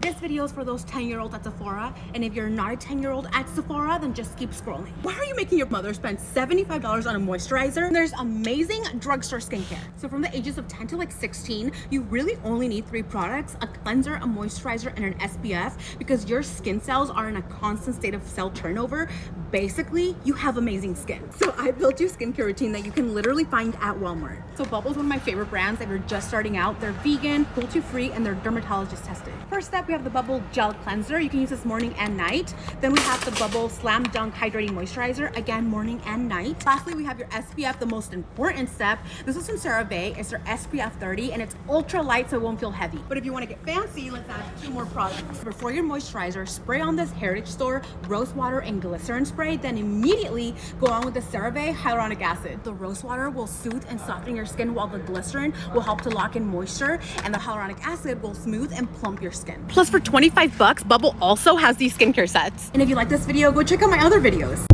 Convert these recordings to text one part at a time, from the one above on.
This video is for those 10-year-olds at Sephora, and if you're not a 10-year-old at Sephora, then just keep scrolling. Why are you making your mother spend $75 on a moisturizer? There's amazing drugstore skincare. So from the ages of 10 to like 16, you really only need 3 products: a cleanser, a moisturizer, and an SPF, because your skin cells are in a constant state of cell turnover. Basically, you have amazing skin. So I built you a skincare routine that you can literally find at Walmart. So Bubble is one of my favorite brands. If you're just starting out, they're vegan, cruelty-free, and they're dermatologist tested. First step, we have the Bubble Gel Cleanser. You can use this morning and night. Then we have the Bubble Slam Dunk Hydrating Moisturizer, again, morning and night. Lastly, we have your SPF, the most important step. This is from CeraVe. It's their SPF 30, and it's ultra light, so it won't feel heavy. But if you want to get fancy, let's add 2 more products. Before your moisturizer, spray on this Heritage Store rose water and glycerin spray, then immediately go on with the CeraVe hyaluronic acid. The rose water will soothe and soften your skin, while the glycerin will help to lock in moisture, and the hyaluronic acid will smooth and plump your skin. Plus, for 25 bucks, Bubble also has these skincare sets. And if you like this video, go check out my other videos.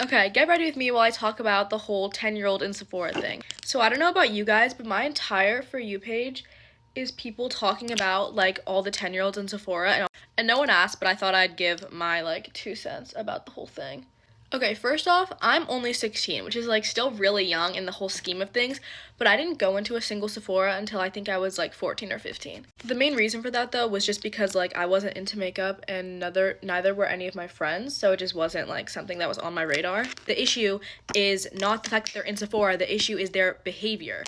Okay, get ready with me while I talk about the whole 10-year-old in Sephora thing. So I don't know about you guys, but my entire For You page is people talking about like all the 10-year-olds in Sephora, and no one asked, but I thought I'd give my like 2 cents about the whole thing. Okay, first off, I'm only 16, which is like still really young in the whole scheme of things, but I didn't go into a single Sephora until I think I was like 14 or 15. The main reason for that though was just because like I wasn't into makeup, and neither were any of my friends, so it just wasn't like something that was on my radar. The issue is not the fact that they're in Sephora, the issue is their behavior.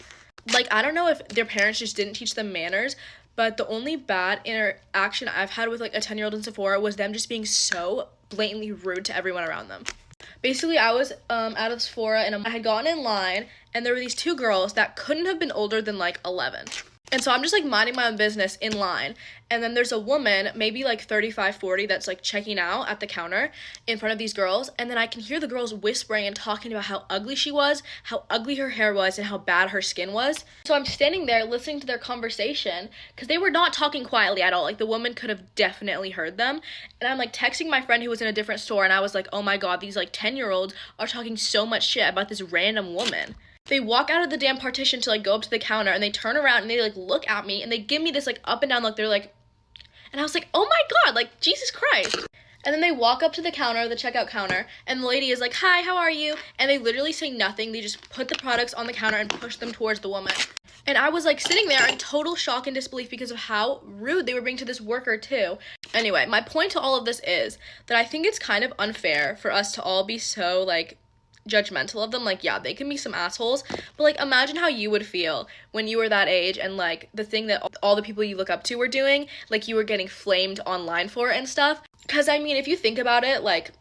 Like, I don't know if their parents just didn't teach them manners, but the only bad interaction I've had with like a 10-year-old in Sephora was them just being so blatantly rude to everyone around them. Basically, I was out of Sephora, and I had gotten in line, and there were these 2 girls that couldn't have been older than like 11. And so I'm just like minding my own business in line, and then there's a woman, maybe like 35, 40, that's like checking out at the counter in front of these girls, and then I can hear the girls whispering and talking about how ugly she was, how ugly her hair was, and how bad her skin was. So I'm standing there listening to their conversation, because they were not talking quietly at all. Like, the woman could have definitely heard them, and I'm like texting my friend who was in a different store, and I was like, oh my god, these like 10-year-olds are talking so much shit about this random woman. They walk out of the damn partition to like go up to the counter, and they turn around and they like look at me, and they give me this like up and down look. They're like, and I was like, oh my god, like Jesus Christ. And then they walk up to the counter, the checkout counter, and the lady is like, hi, how are you? And they literally say nothing. They just put the products on the counter and push them towards the woman. And I was like sitting there in total shock and disbelief because of how rude they were being to this worker too. Anyway, my point to all of this is that I think it's kind of unfair for us to all be so like judgmental of them. Like, yeah, they can be some assholes, but like imagine how you would feel when you were that age, and like the thing that all the people you look up to were doing, like you were getting flamed online for and stuff. Because I mean, if you think about it, like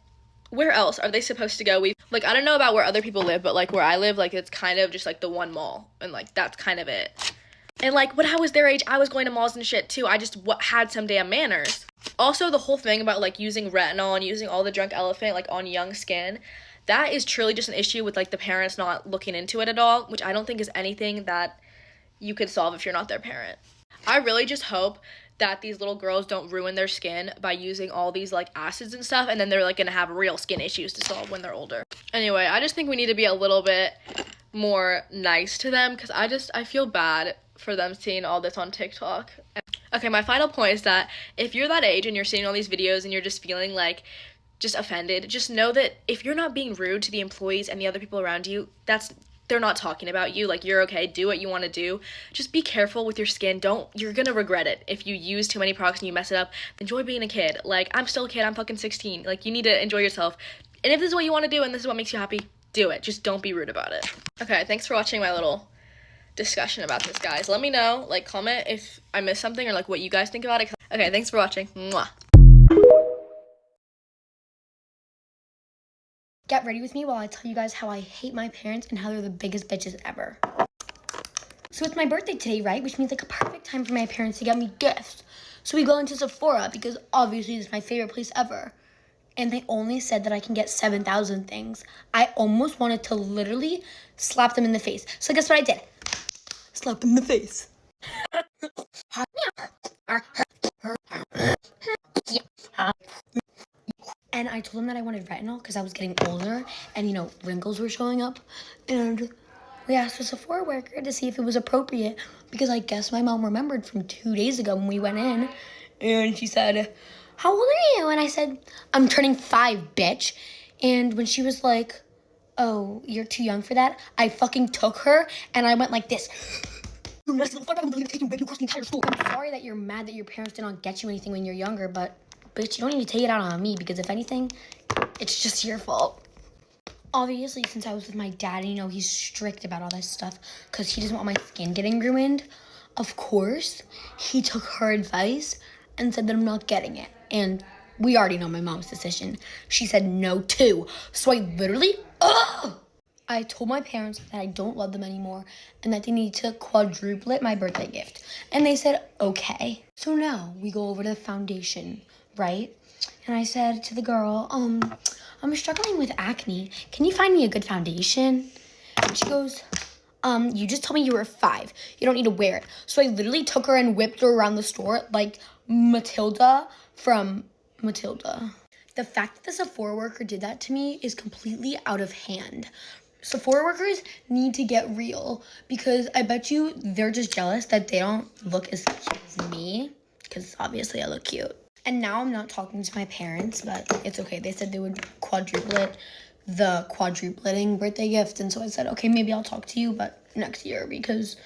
where else are they supposed to go? Like, I don't know about where other people live, but like where I live, like it's kind of just like the one mall, and like that's kind of it. And like when I was their age, I was going to malls and shit too. I just had some damn manners. Also, the whole thing about like using retinol and using all the Drunk Elephant like on young skin, that is truly just an issue with like the parents not looking into it at all, which I don't think is anything that you could solve if you're not their parent. I really just hope that these little girls don't ruin their skin by using all these like acids and stuff, and then they're like gonna have real skin issues to solve when they're older. Anyway, I just think we need to be a little bit more nice to them, because I feel bad for them seeing all this on TikTok. Okay, my final point is that if you're that age and you're seeing all these videos and you're just feeling like just offended, just know that if you're not being rude to the employees and the other people around you, they're not talking about you. Like, you're okay, do what you want to do. Just be careful with your skin. You're gonna regret it if you use too many products and you mess it up. Enjoy being a kid. Like, I'm still a kid, I'm fucking 16. Like, you need to enjoy yourself. And if this is what you want to do and this is what makes you happy, do it. Just don't be rude about it. Okay, thanks for watching my little discussion about this, guys. Let me know, like, comment if I missed something or like what you guys think about it. Okay, thanks for watching. Mwah. Get ready with me while I tell you guys how I hate my parents and how they're the biggest bitches ever. So it's my birthday today, right? Which means like a perfect time for my parents to get me gifts. So we go into Sephora because obviously it's my favorite place ever. And they only said that I can get 7,000 things. I almost wanted to literally slap them in the face. So guess what I did? Slap them in the face. And I told them that I wanted retinol because I was getting older and, you know, wrinkles were showing up. And we asked the Sephora worker to see if it was appropriate because I guess my mom remembered from 2 days ago when we went in. And she said, how old are you? And I said, I'm turning 5, bitch. And when she was like, oh, you're too young for that, I fucking took her and I went like this. I'm sorry that you're mad that your parents did not get you anything when you're younger, but bitch, you don't need to take it out on me because if anything, it's just your fault. Obviously, since I was with my dad, you know, he's strict about all this stuff because he doesn't want my skin getting ruined. Of course, he took her advice and said that I'm not getting it. And we already know my mom's decision. She said no too. So I literally, I told my parents that I don't love them anymore and that they need to quadruplet my birthday gift. And they said, okay. So now we go over to the foundation, right? And I said to the girl, I'm struggling with acne. Can you find me a good foundation? And she goes, you just told me you were 5. You don't need to wear it. So I literally took her and whipped her around the store like Matilda from Matilda. The fact that the Sephora worker did that to me is completely out of hand. Sephora workers need to get real because I bet you they're just jealous that they don't look as cute as me because obviously I look cute. And now I'm not talking to my parents, but it's okay. They said they would quadruplet the quadrupleting birthday gift. And so I said, okay, maybe I'll talk to you, but next year because,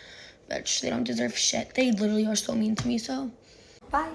bitch, they don't deserve shit. They literally are so mean to me, so bye.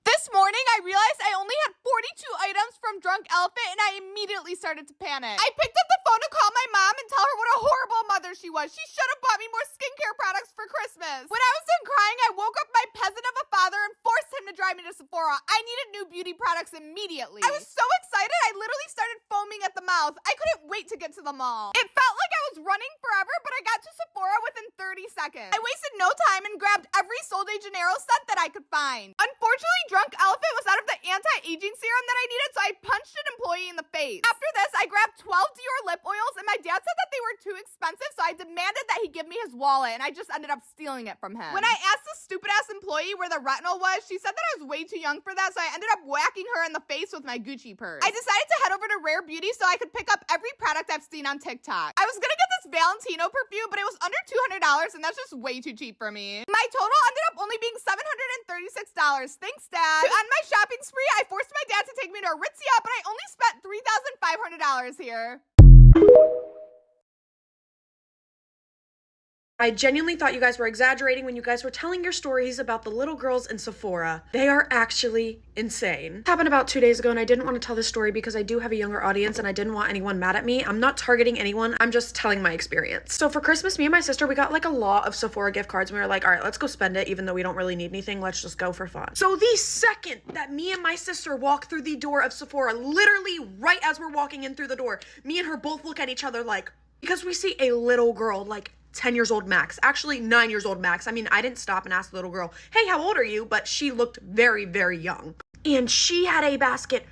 This morning, I realized I only had 42 items from Drunk Elephant, and I immediately started to panic. I picked up the phone to call my mom and tell her what a horrible mother she was. She should have bought me more skincare products for Christmas. When I was done crying, I woke up my peasant of a father and forced him to drive me to Sephora. I needed new beauty products immediately. I was so excited, I literally started foaming at the mouth. I couldn't wait to get to the mall. It felt like I was running forever, but I got to Sephora within 30 seconds. I wasted no time and grabbed every Sol de Janeiro scent that I could find. Unfortunately, Drunk Elephant was out of the anti-aging serum that I needed, so I punched an employee in the face. After this, I grabbed 12 Dior lip oils, and my dad said that they were too expensive, so I demanded that he give me his wallet, and I just ended up stealing it from him. When I asked the stupid-ass employee where the retinol was, she said that I was way too young for that, so I ended up whacking her in the face with my Gucci purse. I decided to head over to Rare Beauty so I could pick up every product I've seen on TikTok. I was gonna get this Valentino perfume, but it was under $200, and that's just way too cheap for me. My total ended up only being $736. Thanks, Dad. To end my shopping spree, I forced my dad to take me to Aritzia, but I only spent $3,500 here. I genuinely thought you guys were exaggerating when you guys were telling your stories about the little girls in Sephora. They are actually insane. It happened about 2 days ago and I didn't want to tell this story because I do have a younger audience and I didn't want anyone mad at me. I'm not targeting anyone. I'm just telling my experience. So for Christmas, me and my sister, we got like a lot of Sephora gift cards and we were like, all right, let's go spend it even though we don't really need anything. Let's just go for fun. So the second that me and my sister walk through the door of Sephora, literally right as we're walking in through the door, me and her both look at each other like, because we see a little girl like 10 years old max, actually 9 years old max. I mean, I didn't stop and ask the little girl, hey, how old are you? But she looked very, very young. And she had a basket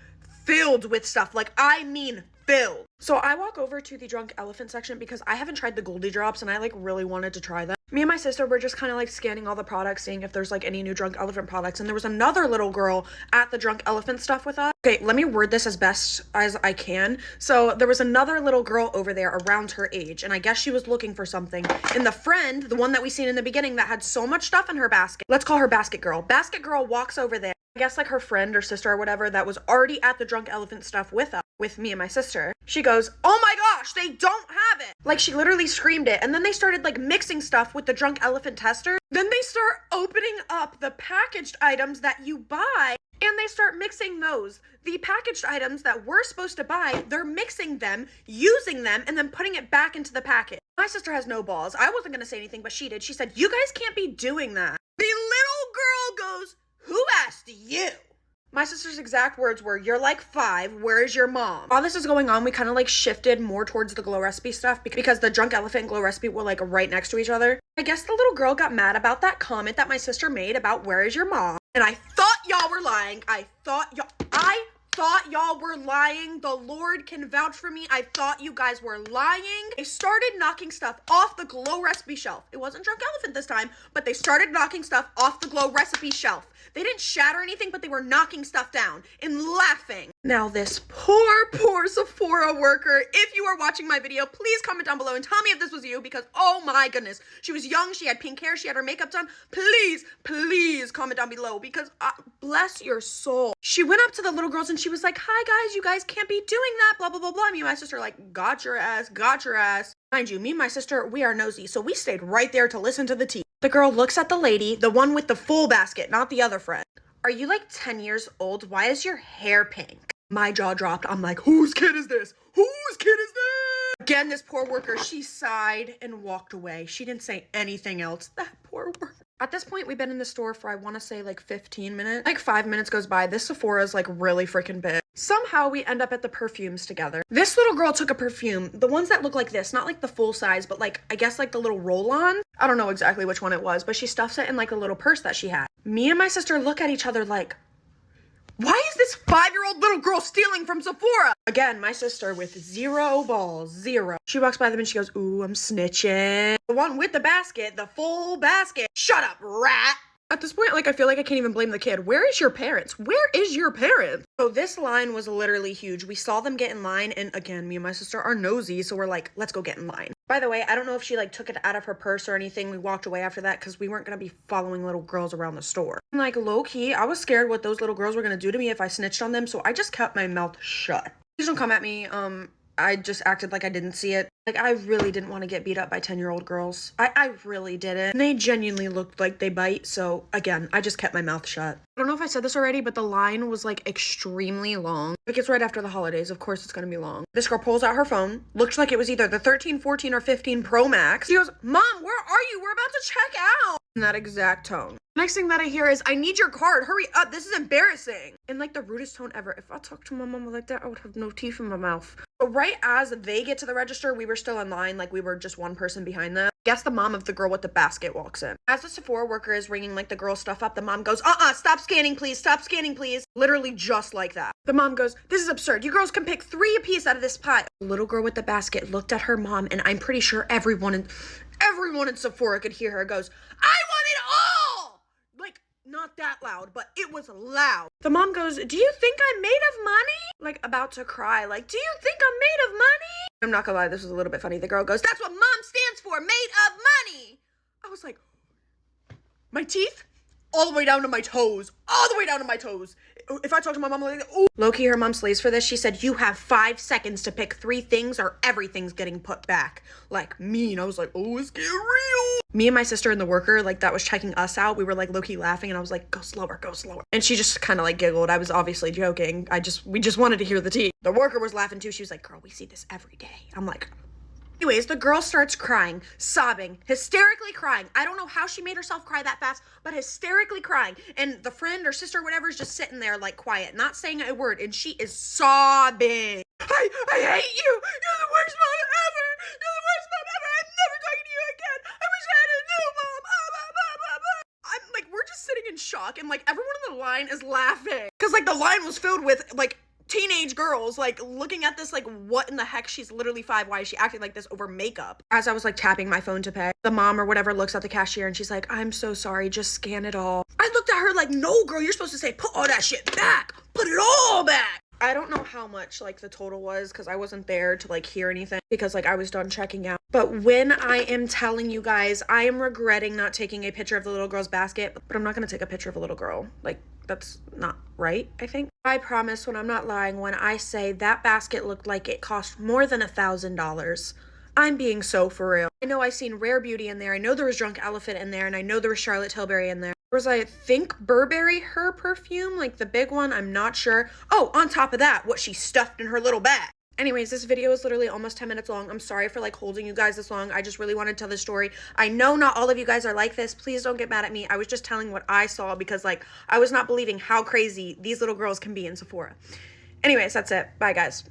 filled with stuff, like I mean filled. So I walk over to the Drunk Elephant section because I haven't tried the Goldie Drops and I like really wanted to try them. Me and my sister were just kind of like scanning all the products, seeing if there's like any new Drunk Elephant products. And there was another little girl at the Drunk Elephant stuff with us. Okay, let me word this as best as I can. So there was another little girl over there around her age, and I guess she was looking for something. And the friend, the one that we seen in the beginning that had so much stuff in her basket, let's call her Basket Girl. Basket Girl walks over there. I guess like her friend or sister or whatever that was already at the Drunk Elephant stuff with us, with me and my sister. She goes, oh my gosh, they don't have it. Like she literally screamed it. And then they started like mixing stuff with the Drunk Elephant tester. Then they start opening up the packaged items that you buy and they start mixing those. The packaged items that we're supposed to buy, they're mixing them, using them, and then putting it back into the packet. My sister has no balls. I wasn't gonna say anything, but she did. She said, you guys can't be doing that. The little girl goes, who asked you? My sister's exact words were, you're like 5, where is your mom? While this is going on, we kind of like shifted more towards the Glow Recipe stuff because the Drunk Elephant and Glow Recipe were like right next to each other. I guess the little girl got mad about that comment that my sister made about where is your mom? And I thought y'all were lying. I thought y'all were lying. The Lord can vouch for me. I thought you guys were lying. They started knocking stuff off the Glow Recipe shelf. It wasn't Drunk Elephant this time, but they started knocking stuff off the Glow Recipe shelf. They didn't shatter anything, but they were knocking stuff down and laughing. Now this poor Sephora worker, if you are watching my video, please comment down below and tell me if this was you, because oh my goodness, she was young, she had pink hair, she had her makeup done. Please comment down below, because bless your soul. She went up to the little girls and she was like, hi guys, you guys can't be doing that, blah, blah, blah, blah. Me and my sister like, got your ass. Mind you, me and my sister, we are nosy, so we stayed right there to listen to the tea. The girl looks at the lady, the one with the full basket, not the other friend. Are you like 10 years old? Why is your hair pink? My jaw dropped. I'm like, whose kid is this? Whose kid is this? Again, this poor worker, she sighed and walked away. She didn't say anything else. That poor worker. At this point, we've been in the store for, I want to say, like 15 minutes. Like 5 minutes goes by. This Sephora is like really freaking big. Somehow we end up at the perfumes together. This little girl took a perfume, the ones that look like this, not like the full size, but like, I guess like the little roll-on. I don't know exactly which one it was, but she stuffs it in like a little purse that she had. Me and my sister look at each other like, why is this 5-year-old little girl stealing from Sephora? Again, my sister with zero balls, zero. She walks by them and she goes, ooh, I'm snitching. The one with the basket, the full basket. Shut up, rat. At this point, like, I feel like I can't even blame the kid. Where is your parents? Where is your parents? So this line was literally huge. We saw them get in line, and again, me and my sister are nosy, so we're like, let's go get in line. By the way, I don't know if she like took it out of her purse or anything. We walked away after that because we weren't gonna be following little girls around the store. And like, low-key, I was scared what those little girls were gonna do to me if I snitched on them, so I just kept my mouth shut. Please don't come at me. I just acted like I didn't see it. Like, I really didn't want to get beat up by 10-year-old girls. I really didn't. And they genuinely looked like they bite, so again, I just kept my mouth shut. I don't know if I said this already, but the line was like extremely long. Like, it's right after the holidays. Of course it's gonna be long. This girl pulls out her phone. Looked like it was either the 13, 14, or 15 Pro Max. She goes, Mom, where are you? We're about to check out. In that exact tone. Next thing that I hear is, I need your card. Hurry up. This is embarrassing. In like the rudest tone ever. If I talked to my mama like that, I would have no teeth in my mouth. But right as they get to the register, we were still in line. Like, we were just one person behind them. Guess the mom of the girl with the basket walks in. As the Sephora worker is ringing like the girl stuff up, the mom goes, stop scanning, please. Stop scanning, please. Literally just like that. The mom goes, this is absurd. You girls can pick 3 apiece out of this pile. The little girl with the basket looked at her mom, and I'm pretty sure everyone in Sephora could hear her goes, I want it all! Like, not that loud, but it was loud. The mom goes, do you think I'm made of money? Like, about to cry. Like, do you think I'm made of money? I'm not gonna lie, this was a little bit funny. The girl goes, that's what mom stands for, made of money. I was like, my teeth? All the way down to my toes. All the way down to my toes. If I talk to my mom like that, ooh. Low-key, her mom slays for this. She said, you have 5 seconds to pick 3 things or everything's getting put back. Like, mean. I was like, oh, it's getting real. Me and my sister and the worker, like, that was checking us out, we were like low-key laughing, and I was like, go slower, go slower. And she just kind of like giggled. I was obviously joking. We just wanted to hear the tea. The worker was laughing too. She was like, girl, we see this every day. I'm like, anyways, the girl starts crying, sobbing, hysterically crying. I don't know how she made herself cry that fast, but hysterically crying. And the friend or sister or whatever is just sitting there like quiet, not saying a word, and she is sobbing. I hate you. You're the worst mom ever. You're the worst mom ever. I'm never talking to you again. I wish I had a new mom. I'm like, we're just sitting in shock, and like everyone in the line is laughing. Cause like the line was filled with like teenage girls, like, looking at this like, what in the heck? She's literally 5. Why is she acting like this over makeup? As I was like tapping my phone to pay, the mom or whatever looks at the cashier and she's like, I'm so sorry, just scan it all. I looked at her like, no girl, you're supposed to say, put all that shit back, put it all back. I don't know how much like the total was because I wasn't there to like hear anything because like I was done checking out. But when I am telling you guys, I am regretting not taking a picture of the little girl's basket, but I'm not gonna take a picture of a little girl. Like, that's not right, I think. I promise when I'm not lying when I say that basket looked like it cost more than $1,000. I'm being so for real. I know I seen Rare Beauty in there. I know there was Drunk Elephant in there, and I know there was Charlotte Tilbury in there. There was, I think, Burberry, her perfume, like the big one, I'm not sure. Oh, on top of that, what she stuffed in her little bag. Anyways, this video is literally almost 10 minutes long. I'm sorry for like holding you guys this long. I just really wanted to tell this story. I know not all of you guys are like this. Please don't get mad at me. I was just telling what I saw because like I was not believing how crazy these little girls can be in Sephora. Anyways, that's it. Bye, guys.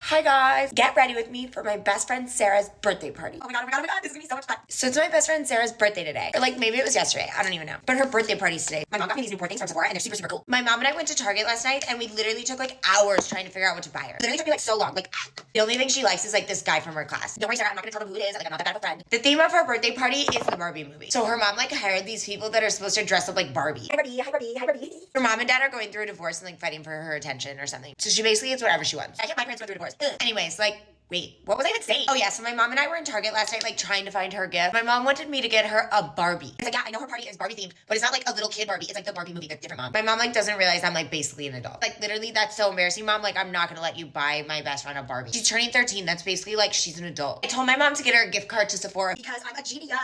Hi guys, get ready with me for my best friend Sarah's birthday party. Oh my god, this is gonna be so much fun. So it's my best friend Sarah's birthday today. Or like maybe it was yesterday, I don't even know. But her birthday party's today. My mom got me these Newport things from Sephora and they're super, super cool. My mom and I went to Target last night and we literally took like hours trying to figure out what to buy her. Literally took me like so long, like The only thing she likes is like this guy from her class. Don't worry, Sarah, I'm not gonna tell them who it is. Like, I'm not that bad of a friend. The theme of her birthday party is the Barbie movie. So her mom like hired these people that are supposed to dress up like Barbie. Hi Barbie, hi Barbie, hi Barbie. Her mom and dad are going through a divorce and like fighting for her attention or something. So she basically gets whatever she wants. I get my parents went through a divorce. Ugh. Anyways, like, wait, what was I even saying? Oh yeah, so my mom and I were in Target last night, like trying to find her gift. My mom wanted me to get her a Barbie. It's like, yeah, I know her party is Barbie themed, but it's not like a little kid Barbie. It's like the Barbie movie, the different mom. My mom like doesn't realize I'm like basically an adult. Like literally, that's so embarrassing, mom. Like I'm not gonna let you buy my best friend a Barbie. She's turning 13. That's basically like she's an adult. I told my mom to get her a gift card to Sephora because I'm a genius.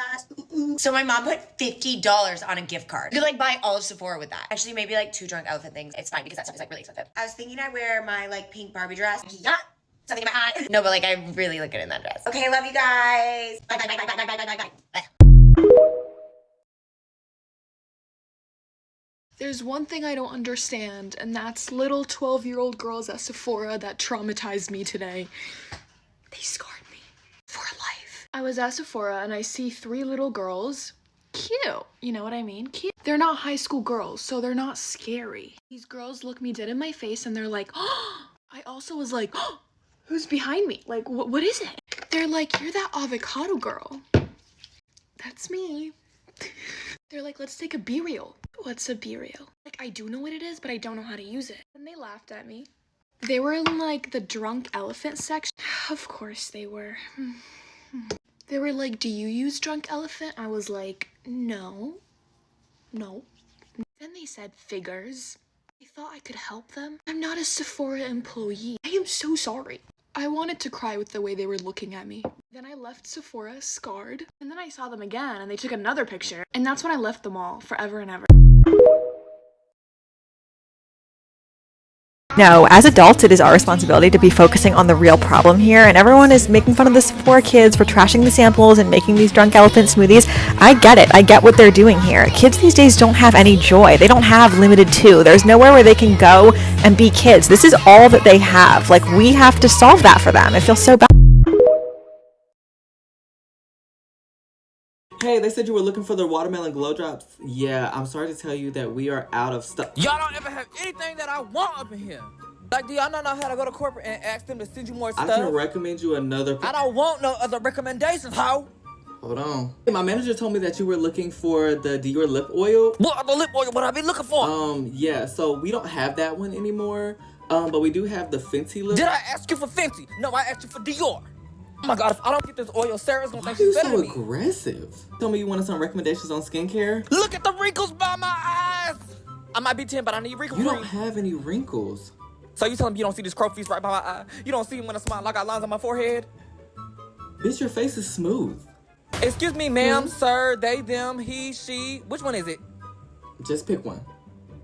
So my mom put $50 on a gift card. You could like buy all of Sephora with that. Actually, maybe like 2 drunk elephant things. It's fine because that stuff is like really expensive. I was thinking I'd wear my like pink Barbie dress. Yeah. Something in my eye. No, but like I really look good in that dress. Okay, love you guys. Bye, bye, bye, bye, bye, bye, bye, bye, bye. There's one thing I don't understand, and that's little 12-year-old girls at Sephora that traumatized me today. They scarred me for life. I was at Sephora and I see 3 little girls. Cute. You know what I mean? Cute. They're not high school girls, so they're not scary. These girls look me dead in my face and they're like, oh. I also was like, oh. Who's behind me? Like, what is it? They're like, you're that avocado girl. That's me. They're like, let's take a B-reel. What's a B-reel? Like, I do know what it is, but I don't know how to use it. And they laughed at me. They were in, like, the drunk elephant section. Of course they were. They were like, do you use drunk elephant? I was like, no. No. Then they said figures. I thought I could help them. I'm not a Sephora employee. I am so sorry. I wanted to cry with the way they were looking at me. Then I left Sephora scarred. And then I saw them again and they took another picture. And that's when I left them all forever and ever. No, as adults, it is our responsibility to be focusing on the real problem here, and everyone is making fun of the Sephora kids for trashing the samples and making these drunk elephant smoothies. I get it. I get what they're doing here. Kids these days don't have any joy. They don't have limited 2. There's nowhere where they can go and be kids. This is all that they have. Like, we have to solve that for them. It feels so bad. Hey, they said you were looking for the watermelon glow drops. Yeah, I'm sorry to tell you that we are out of stuff. Y'all don't ever have anything that I want up in here. Like, do y'all not know how to go to corporate and ask them to send you more stuff? I can recommend you another. I don't want no other recommendations, ho. Hold on. Hey, my manager told me that you were looking for the Dior lip oil. What other lip oil would I be looking for? Yeah, so we don't have that one anymore. But we do have the Fenty lip. Did I ask you for Fenty? No, I asked you for Dior. Oh my God, if I don't get this oil, Sarah's gonna think she's better than me. Why are you so aggressive? Tell me you wanted some recommendations on skincare? Look at the wrinkles by my eyes. I might be 10, but I need wrinkle free. You don't have any wrinkles. So you telling me you don't see this crow's feet right by my eye? You don't see them when I smile, I got lines on my forehead? Bitch, your face is smooth. Excuse me, ma'am, sir, they, them, he, she. Which one is it? Just pick one.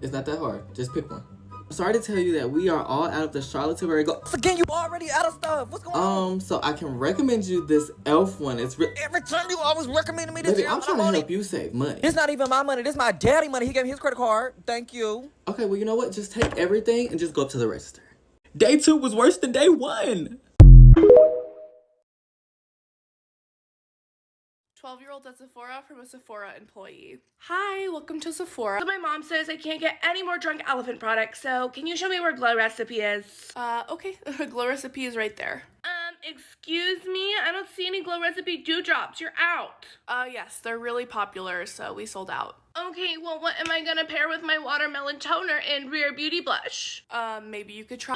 It's not that hard. Just pick one. I'm sorry to tell you that we are all out of the Charlotte's-Berry Glow. Again, you already out of stuff. What's going on? So I can recommend you this e.l.f. one. It's every time you always recommending me this. Baby, I'm trying to help you save money. It's not even my money. This is my daddy money. He gave me his credit card. Thank you. Okay, well, you know what? Just take everything and just go up to the register. Day 2 was worse than day 1. 12-year-old at Sephora from a Sephora employee. Hi, welcome to Sephora. So my mom says I can't get any more drunk elephant products, so can you show me where Glow Recipe is? Okay, Glow Recipe is right there. Excuse me? I don't see any Glow Recipe dewdrops. You're out. Yes, they're really popular, so we sold out. Okay, well, what am I gonna pair with my watermelon toner and Real Beauty blush? Maybe you could try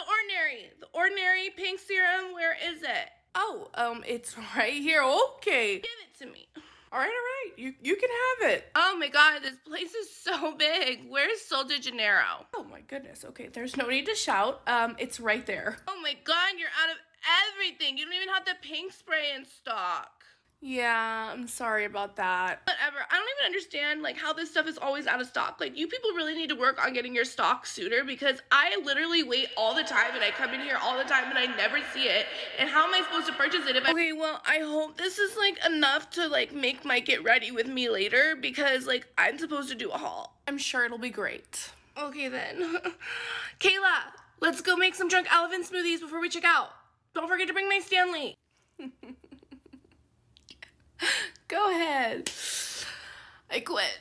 The Ordinary pink serum, where is it? Oh, it's right here. Okay. Give it to me. All right. You can have it. Oh my God, this place is so big. Where's Sol de Janeiro? Oh my goodness. Okay, there's no need to shout. It's right there. Oh my God, you're out of everything. You don't even have the pink spray in stock. Yeah, I'm sorry about that. Whatever. I don't even understand, like, how this stuff is always out of stock. Like, you people really need to work on getting your stock sooner, because I literally wait all the time and I come in here all the time and I never see it. And how am I supposed to purchase it if I... Okay, well, I hope this is, like, enough to, like, make Mike get ready with me later, because, like, I'm supposed to do a haul. I'm sure it'll be great. Okay, then. Kayla, let's go make some drunk elephant smoothies before we check out. Don't forget to bring my Stanley. Go ahead. I quit.